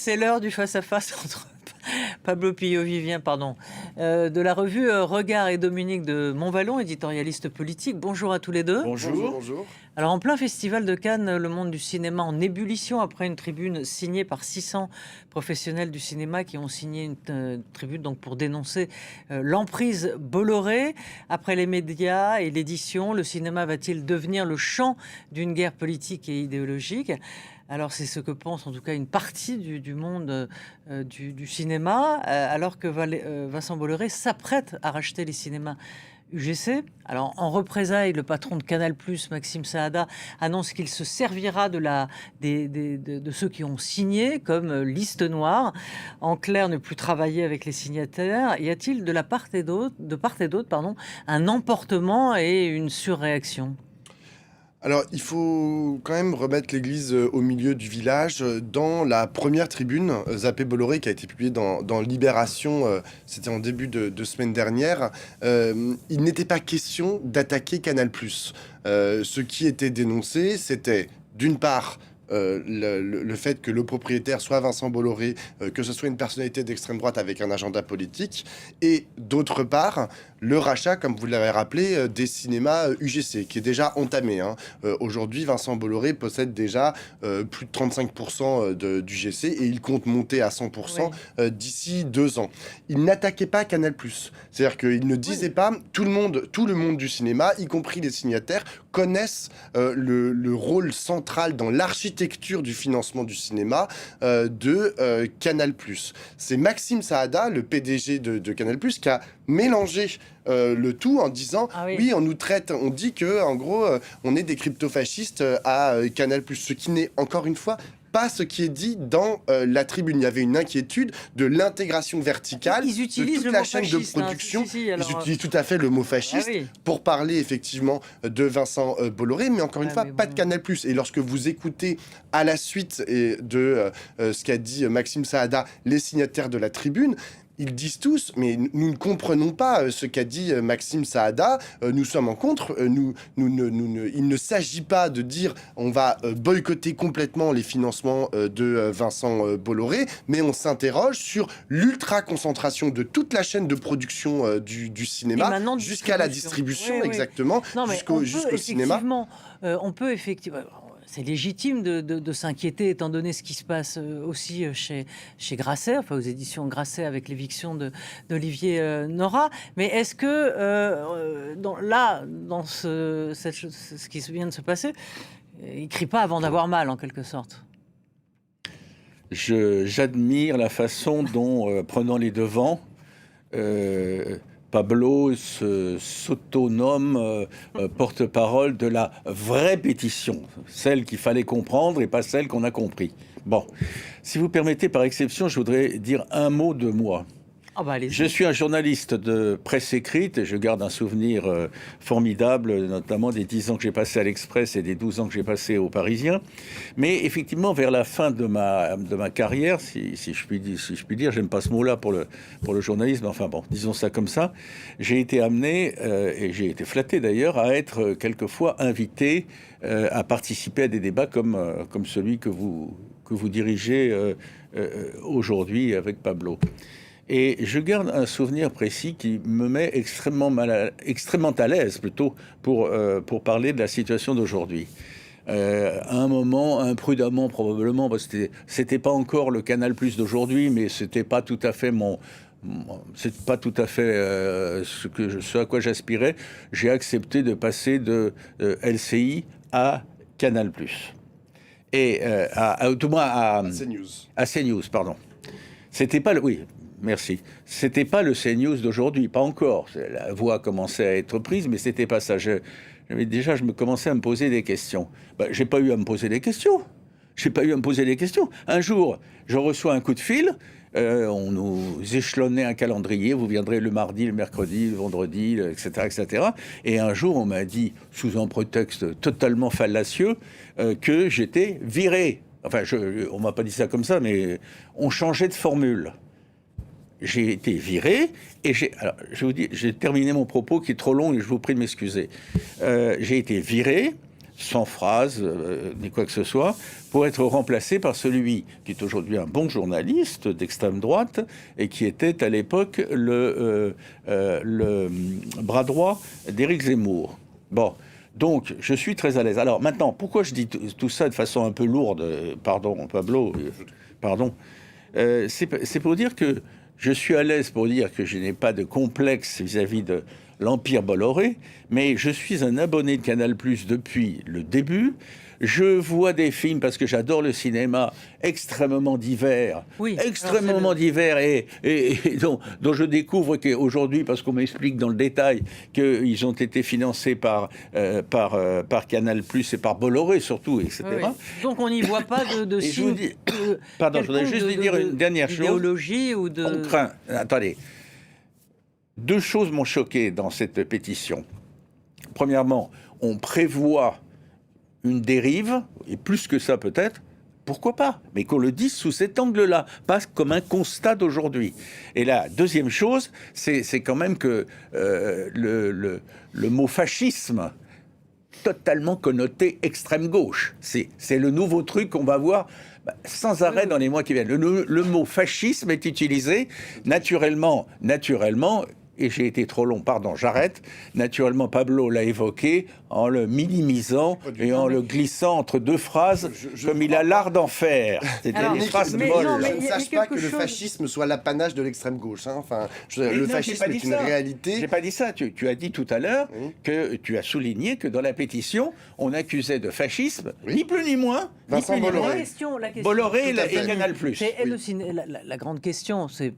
C'est l'heure du face-à-face entre Pablo Pillo-Vivien, de la revue Regard et Dominique de Montvalon, éditorialiste politique. Bonjour à tous les deux. Bonjour. Bonjour. Alors, en plein festival de Cannes, le monde du cinéma en ébullition après une tribune signée par 600 professionnels du cinéma qui ont signé une tribune donc pour dénoncer l'emprise Bolloré. Après les médias et l'édition, le cinéma va-t-il devenir le champ d'une guerre politique et idéologique ? Alors c'est ce que pense en tout cas une partie du monde du cinéma, alors que Vincent Bolloré s'apprête à racheter les cinémas UGC. Alors en représailles, le patron de Canal+, Maxime Saada, annonce qu'il se servira de ceux qui ont signé comme liste noire. En clair, ne plus travailler avec les signataires. Y a-t-il de part et d'autre, un emportement et une surréaction ? Alors, il faut quand même remettre l'église au milieu du village. Dans la première tribune, Zappé Bolloré, qui a été publiée dans Libération, c'était en début de semaine dernière, il n'était pas question d'attaquer Canal+. Ce qui était dénoncé, c'était d'une part le fait que le propriétaire soit Vincent Bolloré, que ce soit une personnalité d'extrême droite avec un agenda politique, et d'autre part le rachat, comme vous l'avez rappelé, des cinémas UGC, qui est déjà entamé. Aujourd'hui, Vincent Bolloré possède déjà plus de 35% d'UGC et il compte monter à 100% d'ici 2 ans. Il n'attaquait pas Canal+. C'est-à-dire qu'il ne disait pas tout le monde du cinéma, y compris les signataires, connaissent le rôle central dans l'architecture du financement du cinéma de Canal+. C'est Maxime Saada, le PDG de Canal+, qui a mélangé le tout en disant oui, on nous traite, on dit que en gros on est des crypto-fascistes à Canal+, ce qui n'est encore une fois pas ce qui est dit dans la tribune. Il y avait une inquiétude de l'intégration verticale de toute la chaîne de production. Ils utilisent tout à fait le mot fasciste pour parler effectivement de Vincent Bolloré, mais encore une fois, pas de Canal+. Et lorsque vous écoutez à la suite de ce qu'a dit Maxime Saada, les signataires de la tribune, ils disent tous, mais nous ne comprenons pas ce qu'a dit Maxime Saada, nous sommes en contre, il ne s'agit pas de dire on va boycotter complètement les financements de Vincent Bolloré, mais on s'interroge sur l'ultra-concentration de toute la chaîne de production du cinéma jusqu'à la distribution, exactement, jusqu'au cinéma. On peut effectivement... C'est légitime de s'inquiéter, étant donné ce qui se passe aussi chez Grasset, aux éditions Grasset, avec l'éviction d'Olivier Nora. Mais est-ce que, dans ce qui vient de se passer, il ne crie pas avant d'avoir mal, en quelque sorte ? J'admire la façon dont, prenant les devants, Pablo s'autonome porte-parole de la vraie pétition, celle qu'il fallait comprendre et pas celle qu'on a compris. Bon, si vous permettez, par exception, je voudrais dire un mot de moi. Je suis un journaliste de presse écrite et je garde un souvenir formidable, notamment des 10 ans que j'ai passé à l'Express et des 12 ans que j'ai passé au Parisien. Mais effectivement, vers la fin de ma carrière, si je puis dire, j'aime pas ce mot-là pour le journalisme, enfin bon, disons ça comme ça, j'ai été amené, et j'ai été flatté d'ailleurs, à être quelquefois invité à participer à des débats comme celui que vous dirigez aujourd'hui avec Pablo. Et je garde un souvenir précis qui me met extrêmement à l'aise plutôt pour parler de la situation d'aujourd'hui. À un moment, imprudemment probablement, parce que c'était pas encore le Canal+ d'aujourd'hui, mais c'était pas tout à fait ce à quoi j'aspirais. J'ai accepté de passer de LCI à Canal+. Et tout moins à CNews. À CNews, pardon. C'était pas Merci. C'était pas le CNews d'aujourd'hui, pas encore. La voix commençait à être prise, mais c'était pas ça. Je me commençais à me poser des questions. J'ai pas eu à me poser des questions. Un jour, je reçois un coup de fil. On nous échelonnait un calendrier. Vous viendrez le mardi, le mercredi, le vendredi, etc., etc. Et un jour, on m'a dit, sous un prétexte totalement fallacieux, que j'étais viré. Enfin, on m'a pas dit ça comme ça, mais on changeait de formule. J'ai été viré et je vous dis, j'ai terminé mon propos qui est trop long et je vous prie de m'excuser. J'ai été viré sans phrase, ni quoi que ce soit, pour être remplacé par celui qui est aujourd'hui un bon journaliste d'extrême droite et qui était à l'époque le bras droit d'Éric Zemmour. Bon, donc je suis très à l'aise. Alors maintenant, pourquoi je dis tout ça de façon un peu lourde? Pardon, Pablo, pardon. C'est pour dire que je suis à l'aise pour dire que je n'ai pas de complexe vis-à-vis de l'Empire Bolloré, mais je suis un abonné de Canal+ depuis le début. Je vois des films, parce que j'adore le cinéma, extrêmement divers, divers, et dont je découvre qu'aujourd'hui, parce qu'on m'explique dans le détail qu'ils ont été financés par Canal+ et par Bolloré surtout, etc. Oui. Donc on n'y voit pas de signe. Pardon, je voudrais juste dire une dernière chose. Idéologie ou de... On craint. Attendez. 2 choses m'ont choqué dans cette pétition. Premièrement, on prévoit une dérive, et plus que ça peut-être, pourquoi pas? Mais qu'on le dise sous cet angle-là, pas comme un constat d'aujourd'hui. Et la deuxième chose, c'est quand même que le mot fascisme, totalement connoté extrême gauche, c'est le nouveau truc qu'on va voir sans arrêt dans les mois qui viennent. Le mot fascisme est utilisé naturellement, et j'ai été trop long, pardon, j'arrête. Naturellement, Pablo l'a évoqué en le minimisant et en le glissant entre 2 phrases, comme il a l'art d'en faire. C'était des phrases molles. Je ne sache pas que le fascisme soit l'apanage de l'extrême gauche. Hein. Enfin, le fascisme est une réalité. J'ai pas dit ça. Tu as dit tout à l'heure que tu as souligné que dans la pétition, on accusait de fascisme, ni plus ni moins, Vincent Bolloré. Bolloré et Canal+. La grande question, c'est...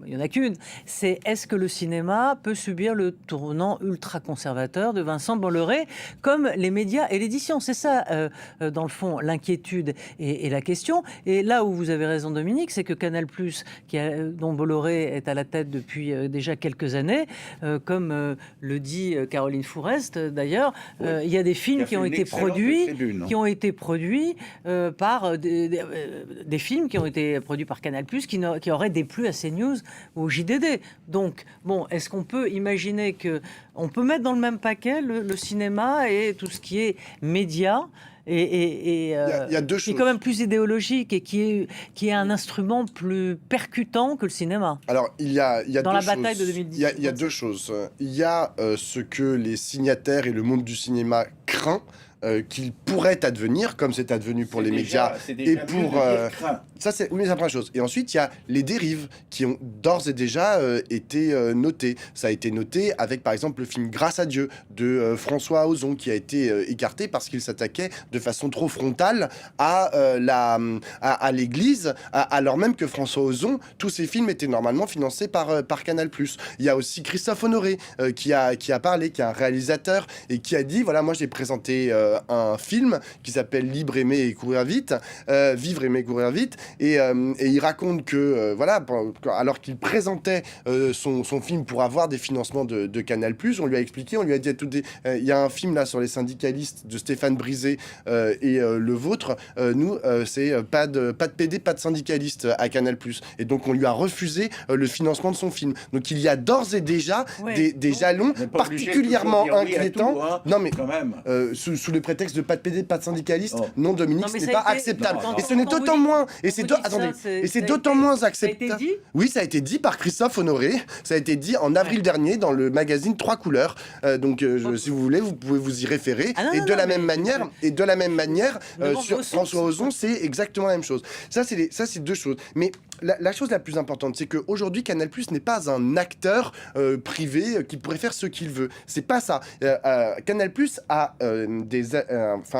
Il n'y en a qu'une, c'est est-ce que le cinéma peut subir le tournant ultra-conservateur de Vincent Bolloré comme les médias et l'édition? C'est ça, dans le fond, l'inquiétude et la question. Et là où vous avez raison, Dominique, c'est que Canal+, dont Bolloré est à la tête depuis déjà quelques années, comme le dit Caroline Fourest d'ailleurs, il y a des films qui ont été produits, par des films qui ont été produits par Canal+, qui auraient déplu à CNews ou JDD. Donc, bon, est-ce qu'on peut imaginer qu'on peut mettre dans le même paquet le cinéma et tout ce qui est média et il y a 2 choses. Qui est quand même plus idéologique et qui est un instrument plus percutant que le cinéma. Alors, il y a dans la 2 bataille choses. de 2010. Il y a 2 choses. Il y a ce que les signataires et le monde du cinéma craint, qu'il pourrait advenir, comme c'est advenu pour les médias et pour... ça, c'est la première chose. Et ensuite, il y a les dérives qui ont d'ores et déjà été notées. Ça a été noté avec, par exemple, le film Grâce à Dieu de François Ozon, qui a été écarté parce qu'il s'attaquait de façon trop frontale à l'Église, alors même que François Ozon, tous ses films étaient normalement financés par Canal+. Il y a aussi Christophe Honoré qui a parlé, qui est un réalisateur, et qui a dit, voilà, moi j'ai présenté un film qui s'appelle Libre, aimer et courir vite, Vivre, aimer, courir vite, et il raconte que voilà, alors qu'il présentait son film pour avoir des financements de Canal+, on lui a expliqué, on lui a dit il y a un film là sur les syndicalistes de Stéphane Brisé et le vôtre, nous c'est pas de PD, pas de syndicalistes à Canal+, et donc on lui a refusé le financement de son film. Donc il y a d'ores et déjà des jalons particulièrement inquiétants. Tout, hein, non mais quand même. Sous le prétexte de pas de PD, pas de syndicalistes, non, Dominique, ce n'est pas acceptable. Et ce n'est d'autant moins, et c'est d'autant moins acceptable. Oui, ça a été dit par Christophe Honoré. Ça a été dit en avril dernier dans le magazine 3 couleurs. Donc, si vous voulez, vous pouvez vous y référer. Et de la même manière, sur François Ozon, c'est exactement la même chose. Ça, c'est 2 choses. Mais la chose la plus importante, c'est qu'aujourd'hui, Canal+ n'est pas un acteur privé qui pourrait faire ce qu'il veut. C'est pas ça. Canal+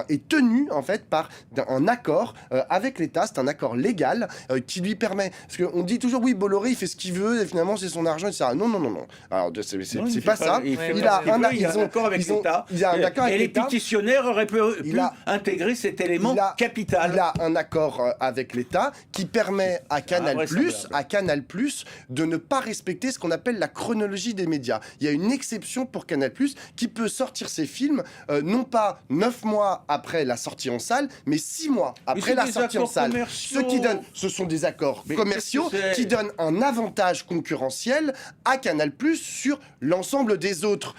est tenu en fait par un accord avec l'État. C'est un accord légal qui lui permet. Parce qu'on dit toujours oui, Bolloré il fait ce qu'il veut et finalement c'est son argent, etc. Non. Alors c'est pas ça. Il a un accord avec l'État. Et les pétitionnaires auraient pu intégrer cet élément capital. Il a un accord avec l'État qui permet à Canal+. Canal+, de ne pas respecter ce qu'on appelle la chronologie des médias. Il y a une exception pour Canal+, qui peut sortir ses films, non pas 9 mois après la sortie en salle, mais 6 mois après la sortie en salle. Ce sont des accords commerciaux qui donnent un avantage concurrentiel à Canal+, sur l'ensemble des autres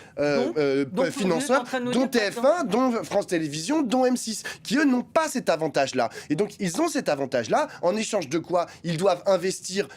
financeurs, dont TF1, dont France Télévisions, dont M6, qui eux n'ont pas cet avantage-là. Et donc ils ont cet avantage-là, en échange de quoi ils doivent investir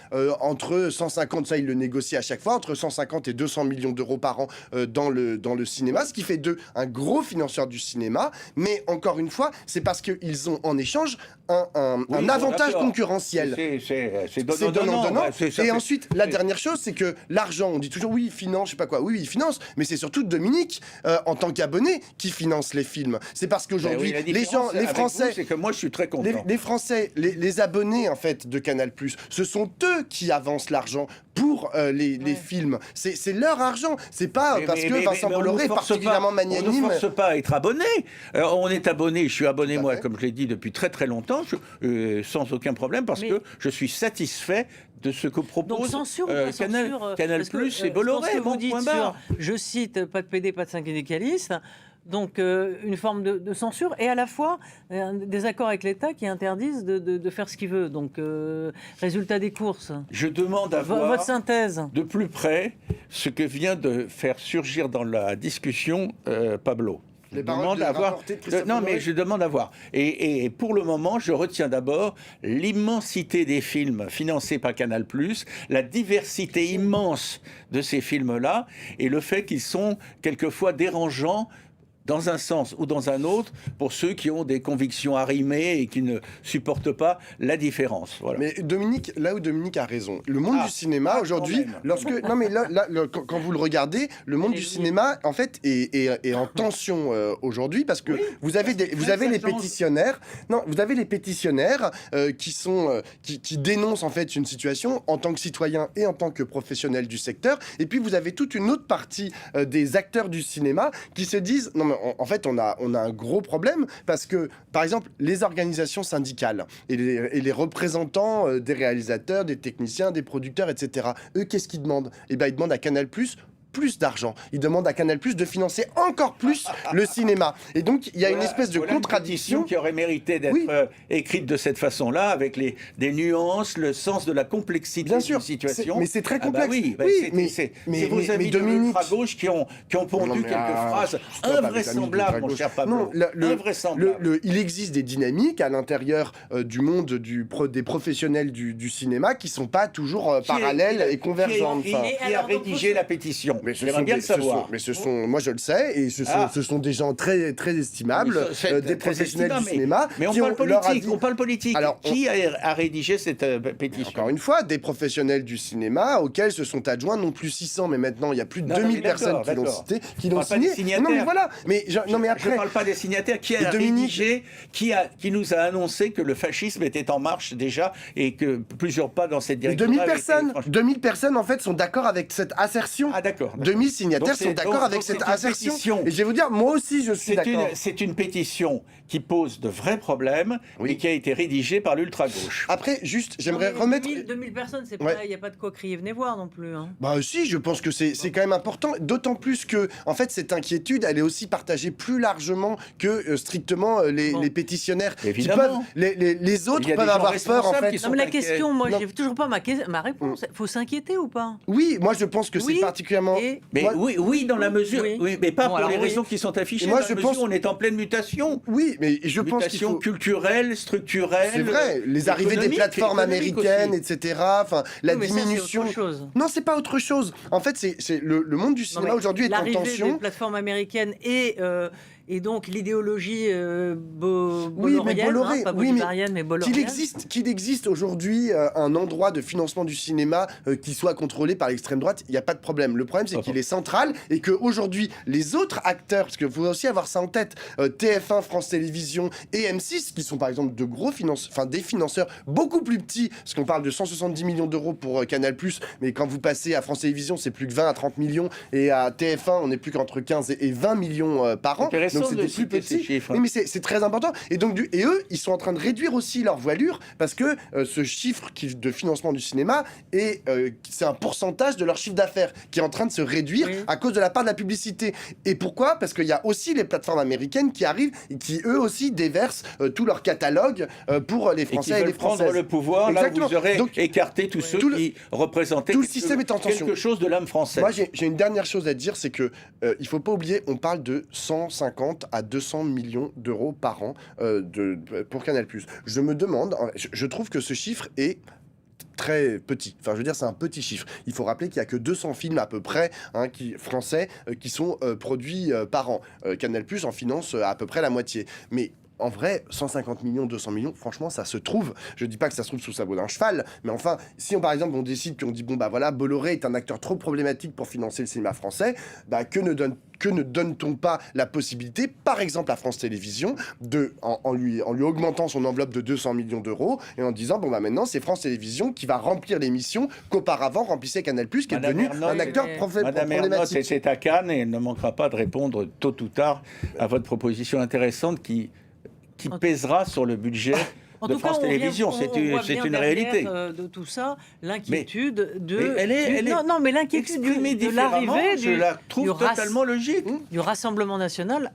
entre 150, ça ils le négocient à chaque fois, entre 150 et 200 millions d'euros par an dans le cinéma, ce qui fait d'eux un gros financeur du cinéma. Mais encore une fois, c'est parce qu'ils ont en échange un avantage concurrentiel. C'est donnant-donnant. Et ensuite, la dernière chose, c'est que l'argent, on dit toujours oui, il finance, je sais pas quoi. Oui, il finance, mais c'est surtout Dominique, en tant qu'abonné, qui finance les films. C'est parce qu'aujourd'hui, les Français, c'est que moi, je suis très content. Les Français, les abonnés en fait de Canal+, ce sont eux qui avancent l'argent pour les films. C'est leur argent. C'est pas parce que Vincent Bolloré est particulièrement magnanime. On ne force pas à être abonné. On est abonné. Je suis abonné moi, comme je l'ai dit depuis très très longtemps, sans aucun problème, parce que je suis satisfait de ce que propose Canal+, et Bolloré. Bon, point barre. Je cite, pas de PD, pas de syndicaliste. Donc une forme de censure et à la fois des accords avec l'État qui interdisent de faire ce qu'il veut. Donc résultat des courses. Je demande à voir votre synthèse de plus près ce que vient de faire surgir dans la discussion Pablo. Je demande à voir. Je demande à voir. Et pour le moment, je retiens d'abord l'immensité des films financés par Canal+, la diversité immense de ces films-là, et le fait qu'ils sont quelquefois dérangeants dans un sens ou dans un autre, pour ceux qui ont des convictions arrimées et qui ne supportent pas la différence. Voilà. Mais Dominique, là où Dominique a raison, le monde du cinéma aujourd'hui, quand vous le regardez, le monde du cinéma, en fait, est en tension aujourd'hui, parce que vous avez les pétitionnaires, qui dénoncent en fait une situation en tant que citoyen et en tant que professionnel du secteur, et puis vous avez toute une autre partie des acteurs du cinéma qui se disent non mais en fait, on a un gros problème parce que, par exemple, les organisations syndicales et les représentants des réalisateurs, des techniciens, des producteurs, etc., eux, qu'est-ce qu'ils demandent ? Eh bien, ils demandent à Canal+ plus d'argent. Ils demandent à Canal+ de financer encore plus le cinéma. Et donc, il y a une espèce de contradiction qui aurait mérité d'être écrite de cette façon-là, avec des nuances, le sens de la complexité d'une situation. Mais c'est très complexe. Mais vos amis de l'ultra-gauche qui ont pondu quelques phrases invraisemblables, mon cher Pablo. Invraisemblables. Il existe des dynamiques à l'intérieur du monde des professionnels du cinéma qui ne sont pas toujours parallèles et convergentes. Qui a rédigé la pétition? Mais moi je le sais, et ce sont des gens très, très estimables, des professionnels du cinéma. Mais on parle politique. Alors, qui a rédigé cette pétition? Encore une fois, des professionnels du cinéma auxquels se sont adjoints non plus 600, mais maintenant il y a plus de 2000 personnes qui l'ont signé. Non, mais voilà. Mais après, je ne parle pas des signataires. Qui a rédigé, qui nous a annoncé que le fascisme était en marche déjà et que plusieurs pas dans cette direction. 2000 personnes en fait sont d'accord avec cette assertion. Ah d'accord. 2000 signataires sont d'accord avec cette assertion. Et je vais vous dire, moi aussi, je suis d'accord. C'est une pétition qui pose de vrais problèmes et qui a été rédigée par l'ultra-gauche. Après, juste, j'aimerais remettre... 2000 personnes, c'est pas, il n'y a pas de quoi crier, venez voir non plus. Hein. Bah si, je pense que c'est quand même important, d'autant plus que, en fait, cette inquiétude, elle est aussi partagée plus largement que strictement les pétitionnaires. Évidemment. Les autres peuvent avoir peur, en fait. Non, mais la question, moi, j'ai toujours pas ma réponse. Faut s'inquiéter ou pas? Oui, moi, je pense que c'est particulièrement... Oui, dans la mesure... Oui, mais pas pour les raisons qui sont affichées. Moi, je pense qu'on est en pleine mutation. Oui, mais je pense qu'il faut... culturelle, structurelle... C'est vrai, les arrivées des plateformes américaines, etc. Enfin, la diminution... Non, c'est pas autre chose. En fait, c'est le monde du cinéma aujourd'hui est en tension. L'arrivée des plateformes américaines et donc l'idéologie bollorienne, pas bolivarienne, mais bollorienne. Qu'il existe aujourd'hui un endroit de financement du cinéma qui soit contrôlé par l'extrême droite, il n'y a pas de problème. Le problème, c'est qu'il est central et qu'aujourd'hui, les autres acteurs, parce qu'il faut aussi avoir ça en tête, TF1, France Télévisions et M6, qui sont par exemple de gros des financeurs beaucoup plus petits, parce qu'on parle de 170 millions d'euros pour Canal+, mais quand vous passez à France Télévisions, c'est plus que 20 à 30 millions, et à TF1, on n'est plus qu'entre 15 et 20 millions par an. raison c'est de des plus citer ces petits. chiffres. Oui, mais c'est très important. Et donc, et eux, ils sont en train de réduire aussi leur voilure parce que ce chiffre de financement du cinéma, c'est un pourcentage de leur chiffre d'affaires qui est en train de se réduire à cause de la part de la publicité. Et pourquoi? Parce qu'il y a aussi les plateformes américaines qui arrivent et qui, eux aussi, déversent tout leur catalogue pour les Français et les Françaises. Prendre le pouvoir. Exactement. Là, vous aurez écarté tous ceux qui représentaient tout le système est en tension. Quelque chose de l'âme française. Moi, j'ai une dernière chose à dire, c'est que il faut pas oublier, on parle de 150 à 200 millions d'euros par an pour Canal+. Je me demande, je trouve que ce chiffre est très petit. Enfin, je veux dire, c'est un petit chiffre. Il faut rappeler qu'il n'y a que 200 films à peu près français qui sont produits par an. Canal+ en finance à peu près la moitié. Mais en vrai, 150 millions, 200 millions, franchement, ça se trouve. Je dis pas que ça se trouve sous le sabot d'un cheval, mais enfin, si par exemple on décide qu'on dit bon bah voilà, Bolloré est un acteur trop problématique pour financer le cinéma français, bah que ne donne-t-on pas la possibilité, par exemple à France Télévisions, en lui augmentant son enveloppe de 200 millions d'euros et en disant bon bah maintenant c'est France Télévisions qui va remplir les missions qu'auparavant remplissait Canal+, qui est devenu un acteur problématique. C'est à Cannes et elle ne manquera pas de répondre tôt ou tard à votre proposition intéressante qui pèsera sur le budget de France Télévisions. C'est une réalité. De tout ça, l'inquiétude mais l'inquiétude de l'arrivée je la trouve totalement logique. Du Rassemblement national.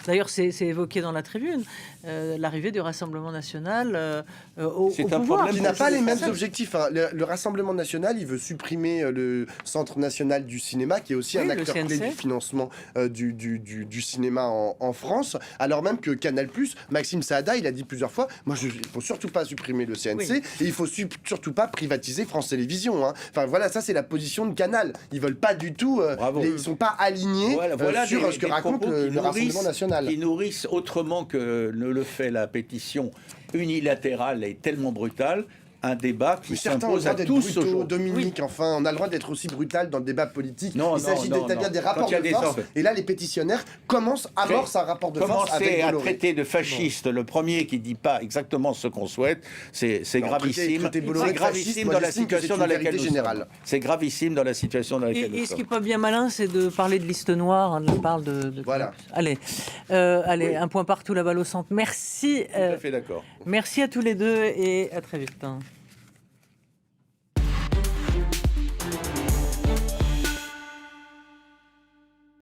D'ailleurs, c'est évoqué dans la tribune. L'arrivée du Rassemblement national au pouvoir. Qui n'a pas les mêmes objectifs. Hein. Le Rassemblement national, il veut supprimer le Centre national du cinéma, qui est aussi un acteur clé du financement du cinéma en France, alors même que Canal+, Maxime Saada, il a dit plusieurs fois, il faut surtout pas supprimer le CNC, et il faut surtout pas privatiser France Télévisions. Hein. Enfin voilà, ça c'est la position de Canal. Ils veulent pas du tout, ils sont pas alignés sur ce que raconte le Rassemblement national. Qui nourrissent autrement que le fait la pétition unilatérale et tellement brutale, un débat qui s'impose à tous aujourd'hui. Dominique, enfin, on a le droit d'être aussi brutal dans le débat politique. Il s'agit d'établir des rapports de force. Et là, les pétitionnaires amorcent un rapport de force avec Bolloré. Commencer à traiter de fasciste le premier qui dit pas exactement ce qu'on souhaite, c'est gravissime. C'est gravissime dans la situation dans laquelle nous sommes. C'est gravissime dans la situation dans laquelle nous sommes. Et ce qui est pas bien malin, c'est de parler de liste noire. On parle de voilà. Allez, un point partout, la balle au centre. Merci. Tout à fait d'accord. Merci à tous les deux et à très vite.